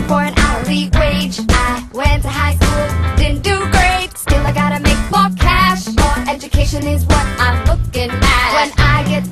for an hourly wage. I went to high school, didn't do great. Still I gotta make more cash. More education is what I'm looking at. When I get a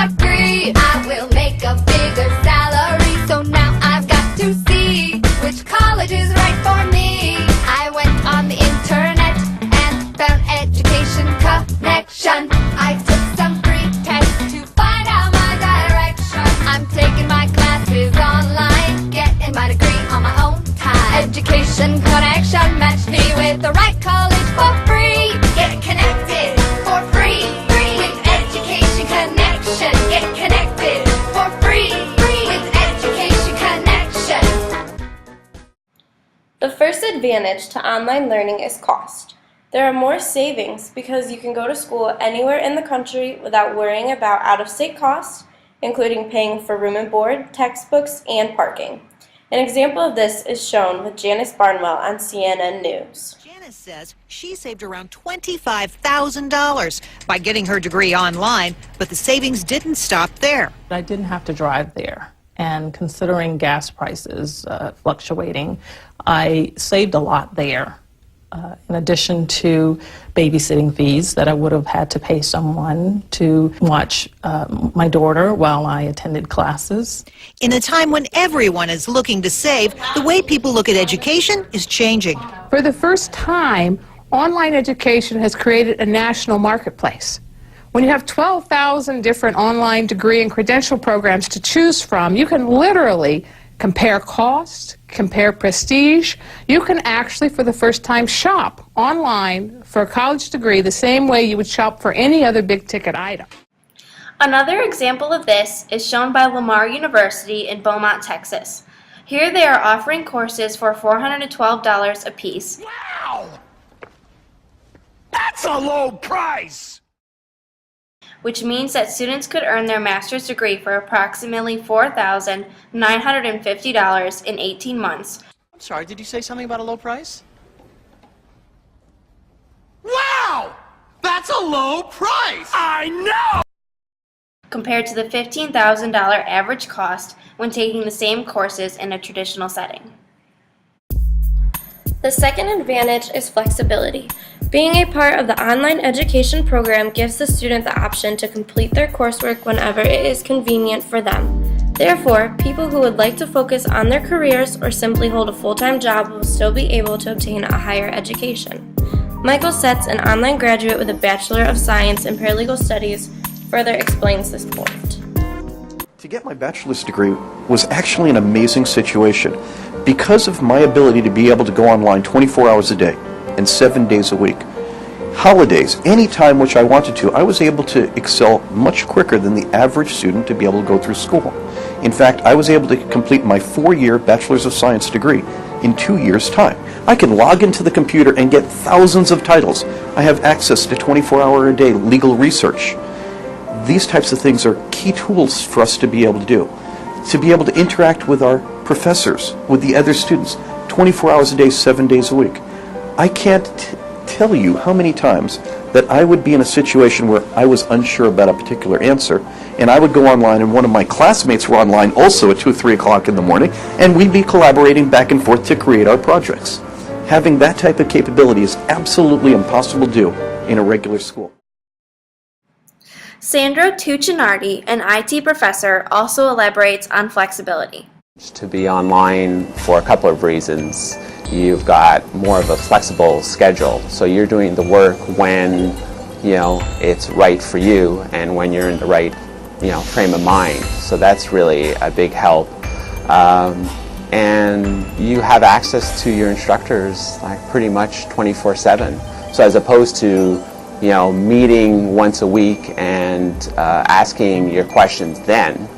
degree, I will make a bigger salary. So now I've got to see which college is right for me. I went on the internet and found Education Connection. I took some free tests to find out my direction. I'm taking my classes online, getting my degree on my own time. Education Connection matched me with the right college for free. Get connected for free, free with Education Connection. Get connected for free, free with Education Connection. The first advantage to online learning is cost. There are more savings because you can go to school anywhere in the country without worrying about out-of-state costs, including paying for room and board, textbooks, and parking. An example of this is shown with Janice Barnwell on CNN News. Janice says she saved around $25,000 by getting her degree online, but the savings didn't stop there. I didn't have to drive there, and considering gas prices fluctuating, I saved a lot there. In addition to babysitting fees that I would have had to pay someone to watch my daughter while I attended classes. In a time when everyone is looking to save, the way people look at education is changing. For the first time, online education has created a national marketplace. When you have 12,000 different online degree and credential programs to choose from, you can literally compare cost, compare prestige. You can actually, for the first time, shop online for a college degree the same way you would shop for any other big-ticket item. Another example of this is shown by Lamar University in Beaumont, Texas. Here they are offering courses for $412 apiece. Wow! That's a low price! Which means that students could earn their master's degree for approximately $4,950 in 18 months. I'm sorry, did you say something about a low price? Wow! That's a low price! I know! Compared to the $15,000 average cost when taking the same courses in a traditional setting. The second advantage is flexibility. Being a part of the online education program gives the student the option to complete their coursework whenever it is convenient for them. Therefore, people who would like to focus on their careers or simply hold a full-time job will still be able to obtain a higher education. Michael Setz, an online graduate with a Bachelor of Science in Paralegal Studies, further explains this point. To get my bachelor's degree was actually an amazing situation because of my ability to be able to go online 24 hours a day and 7 days a week. Holidays, any time which I wanted to, I was able to excel much quicker than the average student to be able to go through school. In fact, I was able to complete my 4-year Bachelor's of Science degree in 2 years' time. I can log into the computer and get thousands of titles. I have access to 24-hour-a-day legal research. These types of things are key tools for us to be able to do. To be able to interact with our professors, with the other students, 24 hours a day, 7 days a week. I can't tell you how many times that I would be in a situation where I was unsure about a particular answer, and I would go online, and one of my classmates were online also at 2 or 3 o'clock in the morning, and we'd be collaborating back and forth to create our projects. Having that type of capability is absolutely impossible to do in a regular school. Sandro Tuccinardi, an IT professor, also elaborates on flexibility. To be online for a couple of reasons. You've got more of a flexible schedule, so you're doing the work when it's right for you and when you're in the right frame of mind. So that's really a big help. And you have access to your instructors like pretty much 24/7. So as opposed to meeting once a week and asking your questions then.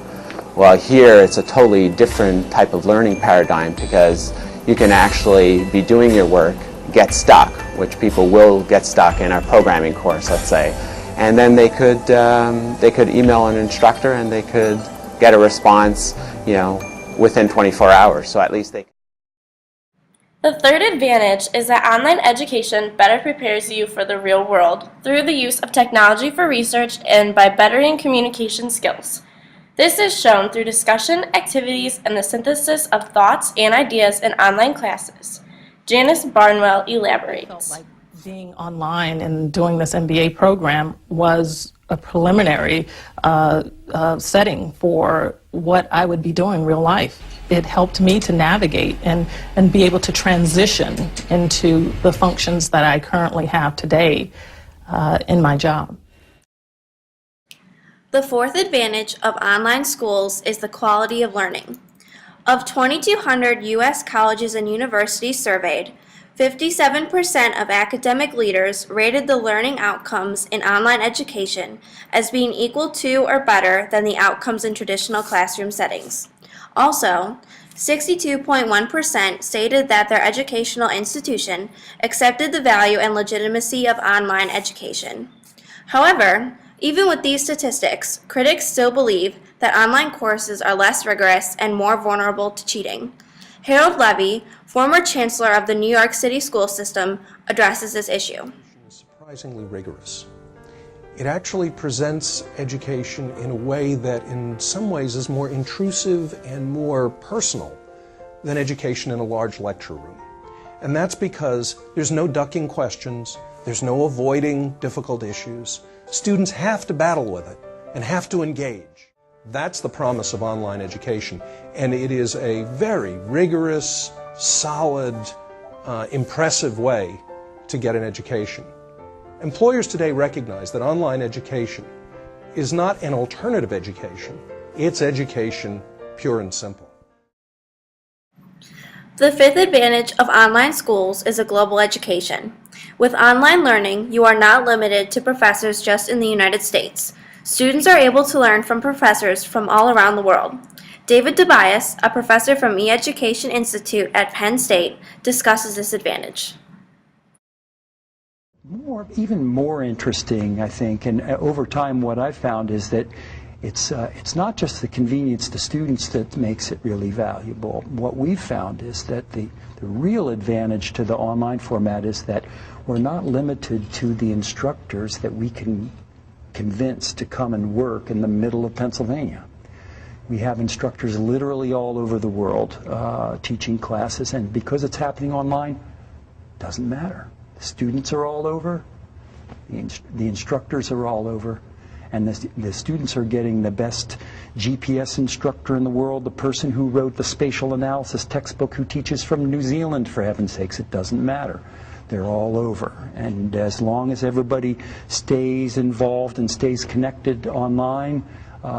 Well, here it's a totally different type of learning paradigm because you can actually be doing your work, get stuck, which people will get stuck in our programming course, let's say, and then they could email an instructor and they could get a response, within 24 hours. So at least they. The third advantage is that online education better prepares you for the real world through the use of technology for research and by bettering communication skills. This is shown through discussion, activities, and the synthesis of thoughts and ideas in online classes. Janice Barnwell elaborates. Like being online and doing this MBA program was a preliminary setting for what I would be doing in real life. It helped me to navigate and be able to transition into the functions that I currently have today in my job. The fourth advantage of online schools is the quality of learning. Of 2,200 U.S. colleges and universities surveyed, 57% of academic leaders rated the learning outcomes in online education as being equal to or better than the outcomes in traditional classroom settings. Also, 62.1% stated that their educational institution accepted the value and legitimacy of online education. However, even with these statistics, critics still believe that online courses are less rigorous and more vulnerable to cheating. Harold Levy, former chancellor of the New York City school system, addresses this issue. It's surprisingly rigorous. It actually presents education in a way that in some ways is more intrusive and more personal than education in a large lecture room. And that's because there's no ducking questions, there's no avoiding difficult issues. Students have to battle with it and have to engage. That's the promise of online education, and it is a very rigorous, solid, impressive way to get an education. Employers today recognize that online education is not an alternative education, it's education pure and simple. The fifth advantage of online schools is a global education. With online learning, you are not limited to professors just in the United States. Students are able to learn from professors from all around the world. David Tobias, a professor from eEducation Institute at Penn State, discusses this advantage. Even more interesting, I think, and over time what I've found is that it's not just the convenience to students that makes it really valuable. What we've found is that the real advantage to the online format is that we're not limited to the instructors that we can convince to come and work in the middle of Pennsylvania. We have instructors literally all over the world teaching classes, and because it's happening online, it doesn't matter. The students are all over, the instructors are all over, and the students are getting the best GPS instructor in the world, the person who wrote the spatial analysis textbook who teaches from New Zealand, for heaven's sakes. It doesn't matter. They're all over. And as long as everybody stays involved and stays connected online,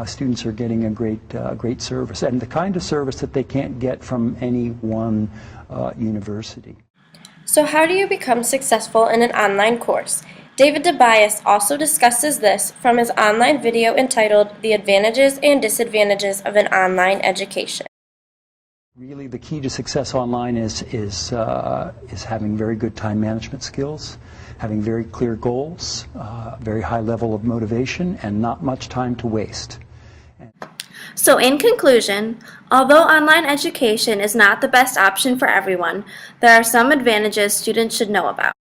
students are getting a great service, and the kind of service that they can't get from any one university. So how do you become successful in an online course? David Tobias also discusses this from his online video entitled The Advantages and Disadvantages of an Online Education. Really, the key to success online is having very good time management skills, having very clear goals, very high level of motivation, and not much time to waste. So in conclusion, although online education is not the best option for everyone, there are some advantages students should know about.